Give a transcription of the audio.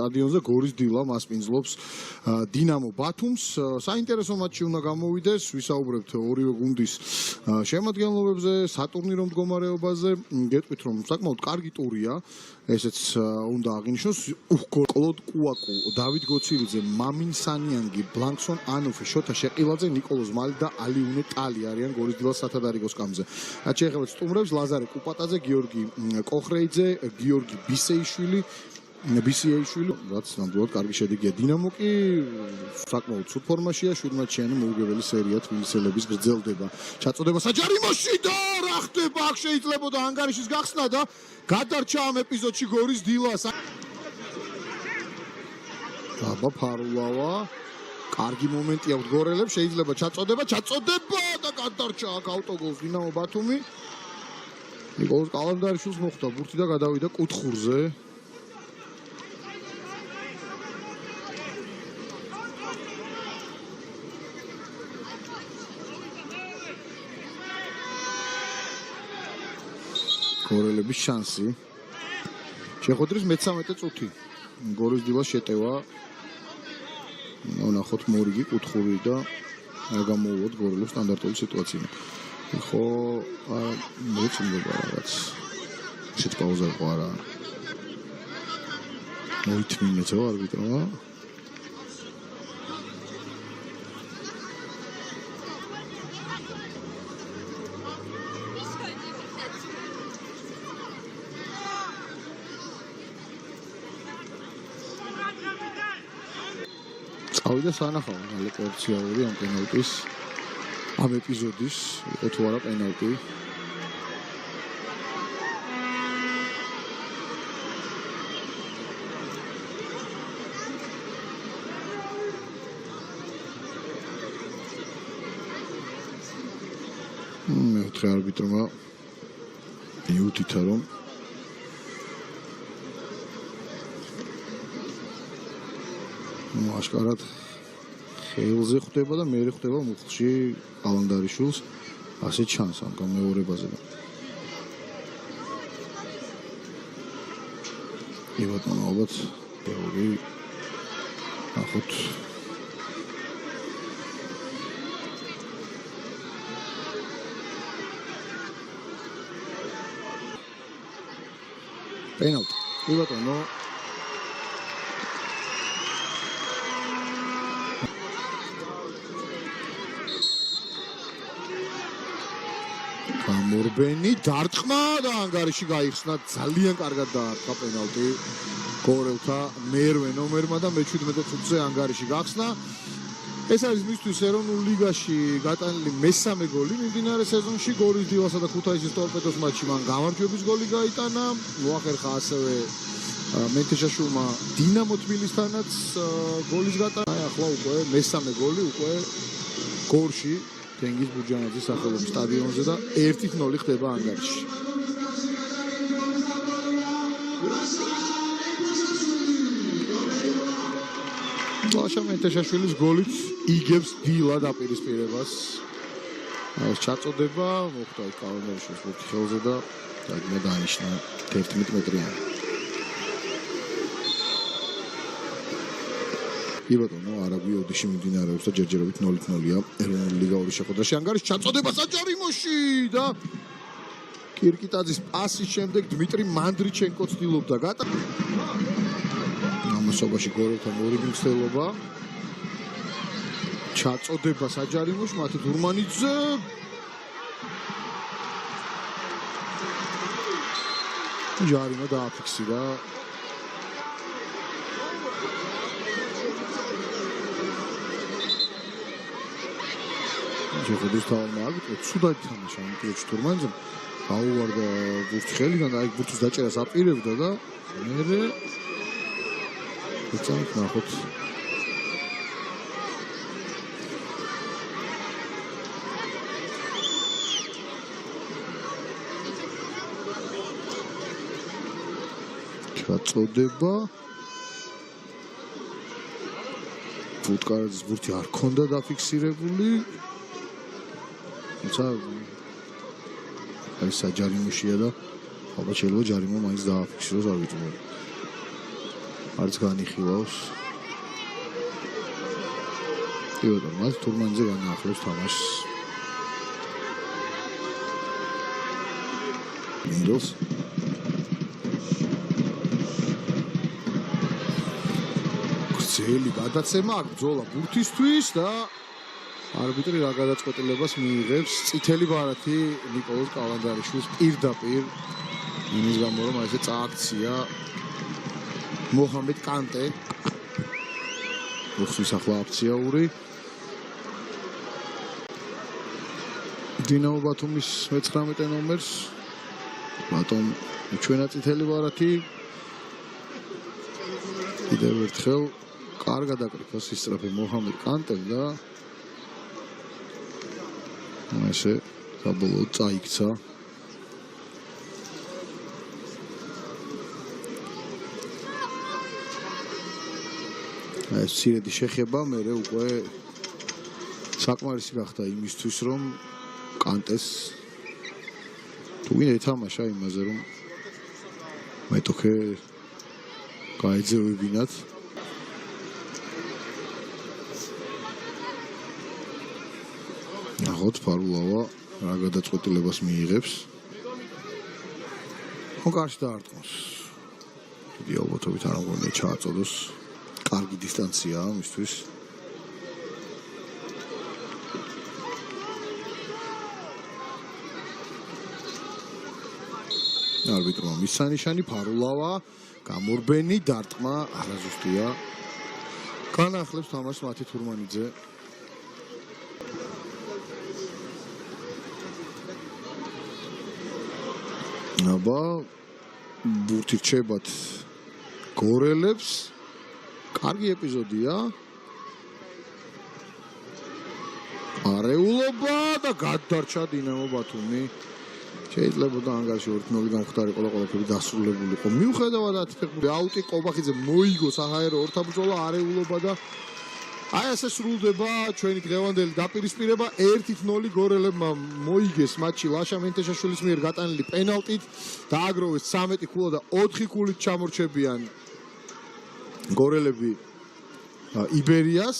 სტადიონზე გორის დილა მასპინძლობს დინამო ბათუმს. საინტერესო მატჩი უნდა გამოვიდეს, ვისაუბრებთ ორივე გუნდის შემადგენლობებზე, სატურნირო მდგომარეობაზე. გეტყვით რომ საკმაოდ კარგი ტურია, ესეც უნდა აღინიშნოს. კლოდ კუაკუ, დავით გოცირიძე, მამინ სანიანგი, ბლანკსონ ანუფი, შოთა შეყივალძე, ნიკოლოზ მალი და ალიუნე ტალი არიან გორის დილას სათადარიგოს კამზე. რაც შეეხება სტუმრებს, ლაზარე კუპატაძე, გიორგი კოხრეიძე, გიორგი ბისეიშვილი, რაც ნამდვილად კარგი შედეგია. დინამო კი საკმაოდ სულ ფორმაშია, 7 მატჩიანი მოუგებელი სერია თბილისელების გრძელდება. ჩაწოდება საჯარიმოში და რა ხდება, აქ შეიძლებოდა ანგარიშის გახსნა და გადარჩა ამ ეპიზოდში გორის დილას. აბა ფარულავა, კარგი მომენტია მდგორელებს, შეიძლება ჩაწოდება და გადარჩა აქ ავტოგოლს დინამო ბათუმი. ნიკოლოზ კალანდარიშვილს მოხვდა ბურთი და გადავიდა კუთხურზე. გორელების შანსი. შეხვედრის მე-13 წუთი. გორის დილას შეტევა. ნახოთ მორიგი კუთხური და გამოუვოთ გორელებს სტანდარტული სიტუაცია. ხო, მოწმდება რაღაც. ისეთ პაუზა იყო არა. მოითმინეცო არბიტრმა. წავიდა სანახავი ალეკორციალური ამ პენალტის ამ ეპიზოდის იყო თუ არა პენალტი. მეოთხე არბიტრმა მიუთითა რომ აშკარად ხელზე ხვდება და მერე ხვდება მუხლში კალანდარიშვილს ასე ჩანს ამ გამეორებაზე. იბატონო ალბათ ბევრი ნახოთ პენალტი. იბატონო მორბენი დარტყმა და ანგარიში გაიხსნა, ძალიან კარგად დაარტყა პენალტი გორელთა მერვე ნომერმა და მე-17 წუთზე ანგარიში გახსნა. ეს არის მისთვის ეროვნულ ლიგაში გატანილი მესამე გოლი მიმდინარე სეზონში. გორის დილასა და ქუთაისის ტორპედოს მატჩში მან გამარჯვების გოლი გაიტანა. მოახერხა ასევე მენთეშაშვილმა დინამო თბილისთანაც გოლის გატანა. ახლა უკვე მესამე გოლი უკვე გორში თენგიზ ბურჯანაძის სახელობის სტადიონზე და 1-0 ხდება ანგარიში. ლაშა მენთეშაშვილის გოლით იგებს დილა დაპირისპირებას. ეს ჩაწოდება მოხდა კალანდარიშვილის ბურთი ხელზე და დაგმა დანიშნა 11 მეტრიანი. იბატონო არაბი ოდიში მიმდინარეობს და ჯერჯერობით 0-0-ია ეროვნული ლიგა 2 შეხვედრაში. ანგარიშ ჩაწოდება საჯარიმოში და კირკიტაძის პასის შემდეგ დმიტრი მანდრიჩენკო ცდილობდა გატანა. ამასობაში გორელთა მორიგი მცდელობა. ჩაწოდება საჯარიმოში მათი თურმანიძე. ჯარიმა დააფიქსირა. შეხვედრის თავმა აგიტყო ცუდად თამაშა ამ პერიოდში თურმანიძემ. გაუვარდა ბურთი ხელიდან და აი ბურთის დაჭერას აპირებდა და მერე ეცანით ნახოთ ჩაწოდება. ფუტკარაძის ბურთი არ ქონდა დაფიქსირებული. თუმცა ეს საჯარიმოშია და ალბათ შეიძლება ჯარიმა მაინც დააფიქსიროს არბიტრმა. არც განიხილავს. კი ბატონო, მათ თურმანიძე განაახლოს თამაშს. მინდელს გრძელი გადაცემა აქ ბრძოლა ბურთისთვის და არბიტრი რა გადაწყვეტილებას მიიღებს წითელი ბარათი ნიკოლოზ კალანდარიშვილს პირდაპირ იმის გამო რომ ესე წააქცია მოჰამედ კანტე უხსვის ახლა აფციაური დინამო ბათუმის 19 ნომერს ბატონ ჩვენა წითელი ბარათი კიდევ ერთხელ კარგად აკრიფოს ისწრაფე მოჰამედ კანტემ და ესე საბოლოოდ წაიქცა ეს სირედი შეხება მე უკვე საკმარისი გახდა იმისთვის რომ კანტეს თუ ვინ ეთამაშა იმაზე რომ მეტოქე გაეძევებინათ ნახოთ ფარულავა რა გადაწყვეტილებას მიიღებს კარში დაარტყმოს დიდი ალბათობით არ ამგონია ჩააწოდოს კარგი დისტანციაა მისთვის არბიტრმა მისანიშანი ფარულავა გამორბენი დარტყმა არაზუსტია განახლებს თამაშს მათი თურმანიძე აბა ბურთი რჩებათ გორელებს კარგი ეპიზოდია არეულობა და გადარჩა დინამო ბათუმი შეიძლება და ანგარიში 2-0 გამختارიყო და ყველაფერი დასრულებულიყო მიუხედავად 10 ფეხბურთი აუტი კობახიძე მოიგო საჰაერო ორთაბრძოლა არეულობა და აი ასე სრულდება ჩვენი დღევანდელი დაპირისპირება 1-0 გორელებმა მოიგეს მატჩი ლაშა მენთეშაშვილის მიერ გატანილი პენალტით დააგროვეს 13 ქულა და 4 ქულით ჩამორჩებიან გორელები იბერიას